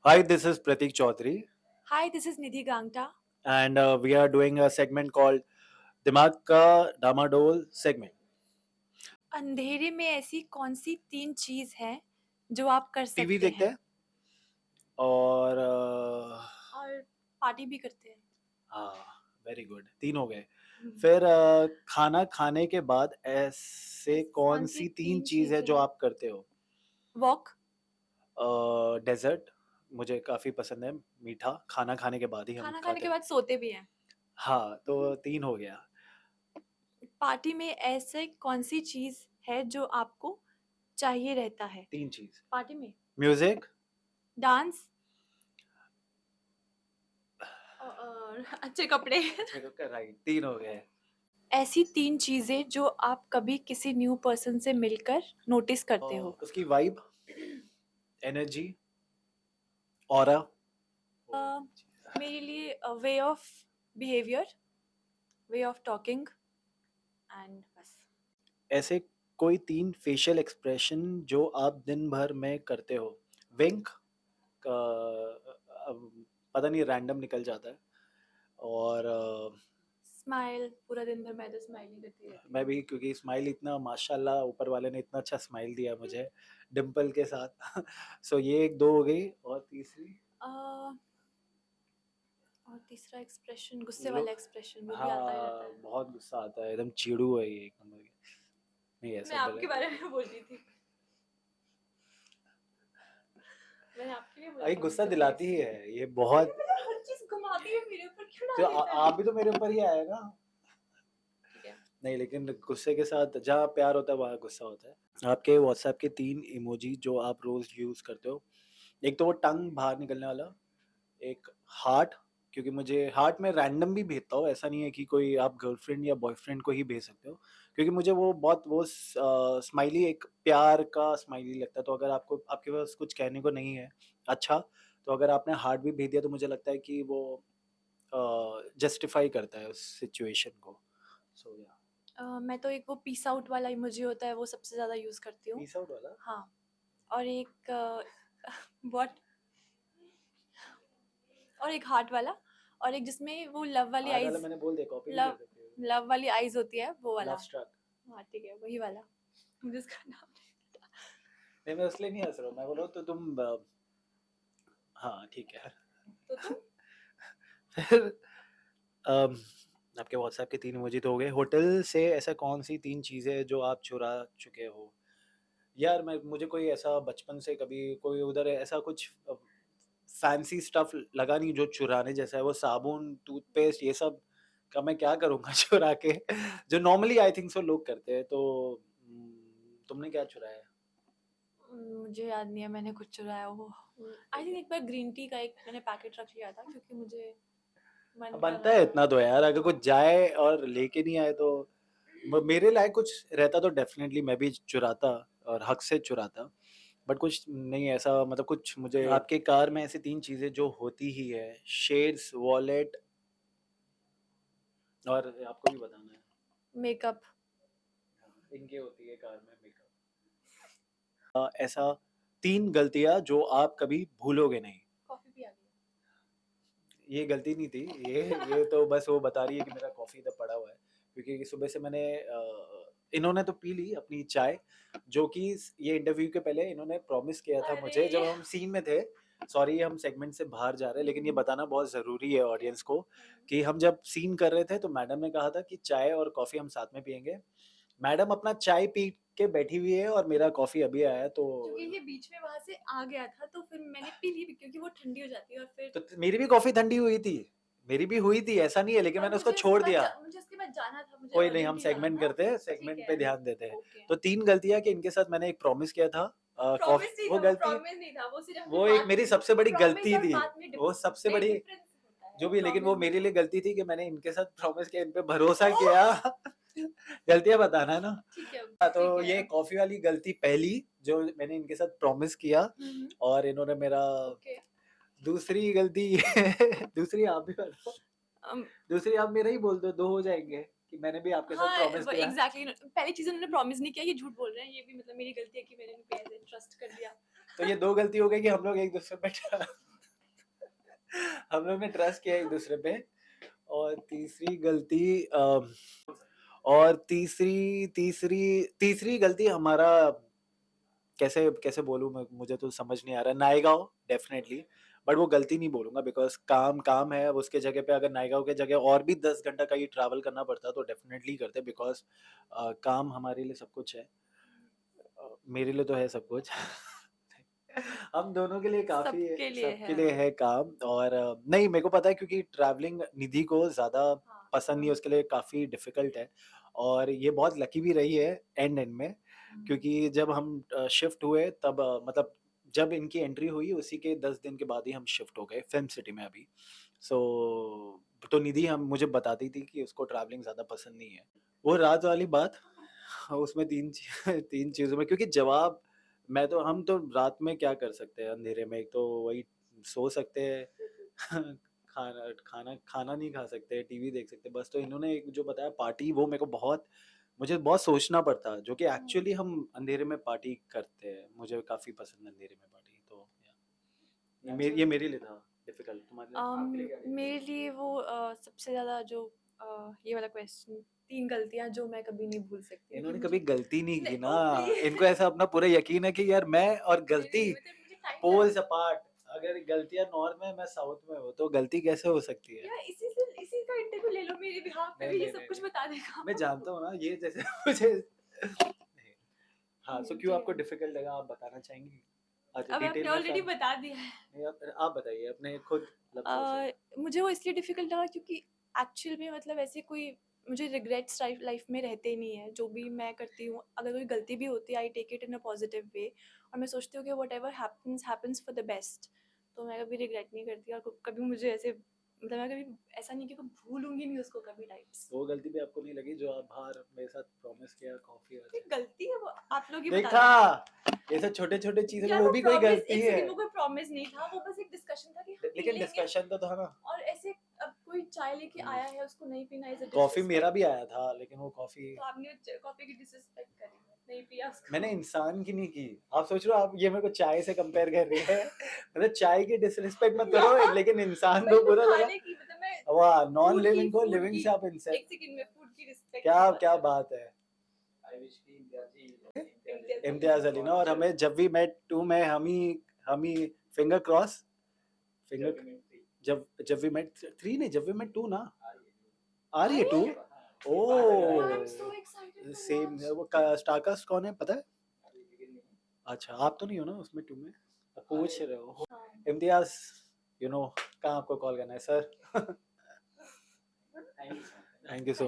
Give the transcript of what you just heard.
Hi, this is Pratik Chaudhary, Hi, this is Nidhi Gangta. and we are doing a segment called Dimag Ka Damadol segment. अंधेरे में ऐसी कौन सी 3 चीज़ है जो आप कर टीवी सकते देखते हैं हैं और और पार्टी भी करते हैं? हाँ, वेरी गुड, 3 हो गए। हुँ। फिर खाना खाने के बाद ऐसे ऐसी कौन कौन-सी सी 3 3 चीज़ है चीज़ें जो हैं? आप करते हो? वॉक, डेज़र्ट मुझे काफ़ी पसंद है, मीठा, खाना खाने के बाद ही हम खाना खाने खाते के हैं। बाद सोते भी हैं। हाँ, तो 3 हो गया, पार्टी में ऐसे कौन-सी चीज़ है जो आपको चाहिए रहता है? 3 चीज़। पार्टी में म्यूज़िक, डांस और अच्छे कपड़े। अच्छे कपड़े, राइट, 3 हो गए। ऐसी 3 चीज़ें जो आप कभी किसी न्यू पर्सन से मिलकर नोटिस करते हो? उसकी वाइब, एनर्जी, ऑरा। अ, मेरे लिए way of behaviour, way of talking and बस। ऐसे कोई 3 फेशियल एक्सप्रेशन जो आप दिन भर में करते हो? विंक पता नहीं रैंडम निकल जाता है और स्माइल, पूरा दिन भर मैं तो स्माइल ही करती रहती मैं हूँ। भी क्योंकि स्माइल इतना माशाल्लाह ऊपर वाले ने इतना अच्छा स्माइल दिया मुझे डिंपल के साथ सो ये 1-2 हो गई और तीसरी अ, और तीसरा एक्सप्रेशन गुस्से लो वाला एक्सप्रेशन वो भी आता ही रहता हाँ, है। बहुत गुस्सा आता है, एकदम चिड़ू है ये एक नंबर की। नहीं मैं ऐसा आपके डर बारे में बोल रही थी। मैंने आपके लिए बोला ये था गुस्सा गुस्से वाला दिलाती ही एक्सप्रेशन। है, ये अरे बहुत मतलब हर चीज़ घुमाती है मेरे ऊपर क्यों तो डाल देता है? आप भी तो मेरे ऊपर ही आए ना। ठीक है। नहीं, लेकिन गुस्से के साथ जहाँ प्यार होता है वहाँ गुस्सा होता है। आपके व्हाट्सएप के 3 इमोजी जो आप रोज़ यूज़ करते हो। एक तो वो टंग बाहर निकलने वाला, एक हार्ट क्योंकि मुझे हार्ट मैं रैंडम भी भेजता हूँ, ऐसा नहीं है कि कोई आप गर्लफ्रेंड या बॉयफ्रेंड को ही भेज सकते हो। क्योंकि मुझे वो बहुत वो स्माइली एक प्यार का स्माइली लगता है, तो अगर आपको आपके पास कुछ कहने को नहीं है अच्छा, तो अगर आपने हार्ट भी भेज दिया तो मुझे लगता है कि वो जस्टिफाई करता है उस सिचुएशन को। सो या मैं तो एक वो पीस आउट वाला इमोजी होता है वो सबसे ज़्यादा यूज़ करती हूँ। पीस आउट वाला? हाँ, और एक व्हाट और एक हार्ट वाला और एक जिसमें वो लव वाली हार्ट वाला आईज़ मैंने बोल दिया, कॉपी नहीं कर लव सकते हो। लव वाली आईज़ होती है वो वाला। Love struck. हाँ, ठीक है, वही वाला। मुझे उसका नाम नहीं पता। नहीं, मैं इसलिए नहीं हँस रहा हूँ, मैं बोल रहा हूँ तो तुम हाँ, ठीक है। तो तुम? फिर अम, आपके व्हाट्सएप के 3 इमोजी तो हो गए। होटल से ऐसा कौन-सी 3 चीज़ें हैं जो आप चुरा चुके हो? यार मैं मुझे कोई ऐसा बचपन से कभी कोई उधर ऐसा कुछ फैंसी स्टफ़ लगा नहीं जो चुराने जैसा है, वो साबुन, टूथपेस्ट ये सब का मैं क्या करूँगा चुरा के? जो नॉर्मली आई थिंक सो लोग करते हैं, तो तुमने क्या चुराया? मुझे याद नहीं है मैंने कुछ चुराया हो। आई थिंक एक बार ग्रीन टी का एक मैंने पैकेट रख लिया था क्योंकि मुझे मन अब कर बनता रहा है था। इतना तो यार, अगर कुछ जाए और लेके नहीं आए तो मेरे लायक कुछ रहता तो डेफिनेटली मैं भी चुराता और हक से चुराता, बट कुछ नहीं ऐसा, मतलब कुछ मुझे आपके कार में ऐसी 3 चीज़ें जो होती ही है, शेड्स, वॉलेट और आपको भी बताना है। मेकअप। इनकी होती है कार में मेकअप। ऐसा 3 गलतियाँ जो आप कभी भूलोगे नहीं। कॉफ़ी भी आ गई। ये गलती नहीं थी, ये तो बस वो बता रही है कि मेरा कॉफ़ी इधर पड़ा हुआ है, क्योंकि सुबह से मैंने इन्होंने तो पी ली अपनी चाय, जो कि ये इंटरव्यू के पहले इन्होंने प्रॉमिस किया था मुझे जब अरे! हम सीन में थे। सॉरी हम सेगमेंट से बाहर जा रहे हैं, लेकिन ये बताना बहुत ज़रूरी है ऑडियंस को कि हम जब सीन कर रहे थे तो मैडम ने कहा था कि चाय और कॉफ़ी हम साथ में पिएँगे। मैडम अपना चाय पी के बैठी हुई है और मेरा कॉफ़ी अभी आया, तो क्योंकि ये बीच में वहाँ से आ गया था तो फिर मैंने पी ली भी क्योंकि वो ठंडी हो जाती है और फिर मेरी भी कॉफ़ी ठंडी हुई थी। मेरी भी हुई थी, ऐसा नहीं है, लेकिन पर मैंने उसको छोड़ दिया। मुझे उसके बाद जाना था, मुझे कोई नहीं, हम अर्जेंटली जाना सेगमेंट था। करते हैं, ठीक सेगमेंट पे है, ध्यान देते हैं। ओके। तो 3 गलतियाँ कि इनके साथ मैंने एक प्रॉमिस किया था प्रॉमिस नहीं वो था, वो गलती प्रॉमिस नहीं था, वो सिर्फ अपनी वो एक बात मेरी में सबसे बड़ी प्रॉमिस गलती और थी। बात में वो सबसे बड़ी डिफरेंस होता है, जो भी, लेकिन वो प्रॉमिस मेरे नहीं लिए था। गलती थी कि मैंने इनके साथ प्रॉमिस किया, इन पे भरोसा ओह! किया। गलतियाँ बताना है ना? ठीक है, हाँ, ठीक तो ये है। कॉफ़ी वाली गलती पहली जो मैंने इनके साथ प्रॉमिस किया हुँ, हुँ। और इन्होंने मेरा ओके। दूसरी गलती दूसरी आप भी बताओ। अम, दूसरी आप मेरा ही बोल दो, 2 हो जाएँगे कि मैंने भी आपके साथ हाँ, प्रॉमिस वो किया। एग्ज़ैक्टली पहली चीज़ उन्होंने प्रॉमिस नहीं किया, ये झूठ बोल रहे हैं, ये भी मतलब मेरी गलती है कि मैंने उन पे ऐसे ट्रस्ट कर लिया। तो ये 2 गलती हो गई कि हम लोग एक-दूसरे पे हम लोग ने ट्रस्ट किया एक दूसरे पे। और तीसरी गलती और तीसरी तीसरी तीसरी गलती हमारा, कैसे कैसे बोलूँ मैं, मुझे तो समझ नहीं आ रहा। नायगांव डेफिनेटली, बट वो गलती नहीं बोलूंगा बिकॉज काम काम है। अब उसके जगह पे अगर नायगांव के जगह और भी 10 घंटा का ही ट्रैवल करना पड़ता तो डेफिनेटली करते बिकॉज काम हमारे लिए सब कुछ है। मेरे लिए तो है सब कुछ। हम दोनों के लिए काफी है, सबके लिए सबके है। लिए है काम। और नहीं, मेरे को पता है क्योंकि ट्रैवलिंग निधि को ज्यादा हाँ, पसंद नहीं है, उसके लिए काफी डिफिकल्ट है। और ये बहुत लकी भी रही है एंड एंड में, क्योंकि जब हम शिफ्ट हुए तब मतलब जब इनकी एंट्री हुई उसी के 10 दिन के बाद ही हम शिफ्ट हो गए फिल्म सिटी में अभी। सो तो निधि हम मुझे बताती थी कि उसको ट्रैवलिंग ज़्यादा पसंद नहीं है। वो रात वाली बात, उसमें तीन चीज़ों में, क्योंकि जवाब मैं तो, हम तो रात में क्या कर सकते हैं अंधेरे में, एक तो वही सो सकते हैं। खाना खाना खाना नहीं खा सकते, टीवी देख सकते बस। तो इन्होंने एक जो बताया पार्टी, वो मेरे को बहुत, मुझे बहुत सोचना पड़ता है, जो कि एक्चुअली हम अंधेरे में पार्टी करते हैं। मुझे काफ़ी पसंद है अंधेरे में पार्टी। तो ये मेरे लिए था डिफिकल्ट। तुम्हारे लिए? मेरे लिए वो सबसे ज़्यादा जो ये वाला क्वेश्चन, 3 गलतियाँ जो मैं कभी नहीं भूल सकती, क्योंकि इन्होंने कभी मुझे गलती नहीं की नहीं, ना। ओ प्लीज़। इनको ऐसा अपना पूरा यकीन है कि यार मैं और नहीं, गलती नहीं, मतलब मुझे टाइम पोल्स लगा। अपार्ट। अगर गलतियां नॉर्थ में, मैं साउथ में हूँ, तो गलती कैसे हो सकती है? यार इसी का इंटरव्यू ले लो मेरे बिहाफ पे नहीं भी, ये नहीं सब नहीं कुछ नहीं, बता देगा। मैं जानता हूँ ना ये जैसे मुझे नहीं। हाँ, सो क्यों ठीक आपको है। डिफिकल्ट लगा, आप बताना चाहेंगी? अच्छा, अब डिटेल आपने में ऑलरेडी फैम बता दिया है। नहीं, आप बताइए अपने खुद लफ्जों से। मुझे वो इसलिए डिफिकल्ट लगा क्योंकि एक्चुअल में मतलब ऐसे कोई मुझे रिग्रेट्स लाइफ में रहते ही नहीं है। जो भी मैं करती हूँ, अगर कोई गलती भी होती है, I take it in a positive way, और मैं सोचती हूँ कि whatever happens happens for the best. तो मैं कभी रिग्रेट नहीं करती, और कभी मुझे ऐसे, मतलब मैं कभी ऐसा नहीं कि भूलूंगी नहीं उसको कभी टाइप्स। वो गलती भी आपको नहीं लगी जो आप बाहर मेरे साथ प्रॉमिस किया कॉफी और कोई चाय? गलती है वो, आप लोग ही बता देखा, दो। ये सब छोटे छोटे चीजें, यार वो वो भी कोई प्रॉमिस, गलती एक है। सेकंड, वो कोई प्रॉमिस नहीं था, वो बस एक डिस्कशन था कि हम पी लेकिन लेंगे। डिस्कशन तो था ना। और ऐसे अब कोई चाय लेके आया है, उसको नहीं पीना इज अ कॉफी मेरा डिसरिस्पेक्ट। भी आया था, लेकिन वो कॉफी तो आपने कॉफी की डिसरिस्पेक्ट करी, नहीं पिया मैंने उसको। इंसान की नहीं की। आप सोच रहे हो, आप ये मेरे को चाय से कंपेयर कर रही है? मतलब चाय की डिसरिस्पेक्ट मत करो, यार लेकिन इंसान मैं तो तो बुरा लगा। खाने की, मतलब मैं वाह, नॉन फूड की लिविंग को फूड लिविंग की से आप इनसे, एक सेकंड में फूड की रिस्पेक्ट की क्या बात क्या कर बात है। रही इम्तियाज अली ना, और हमें जब वी मेट टू में हम ही फिंगर क्रॉस, फिंगर, जब वी मेट थ्री नहीं, जब वी मेट टू ना। आ रही है टू? अरे ओ, I am so excited to same. Watch. वो स्टारकास्ट कौन है पता है? अच्छा, आप तो नहीं हो ना उसमें टू में? आप पूछ रहे हो। हाँ। इम्तियाज, कहाँ आपको कॉल करना है सर? Thank you so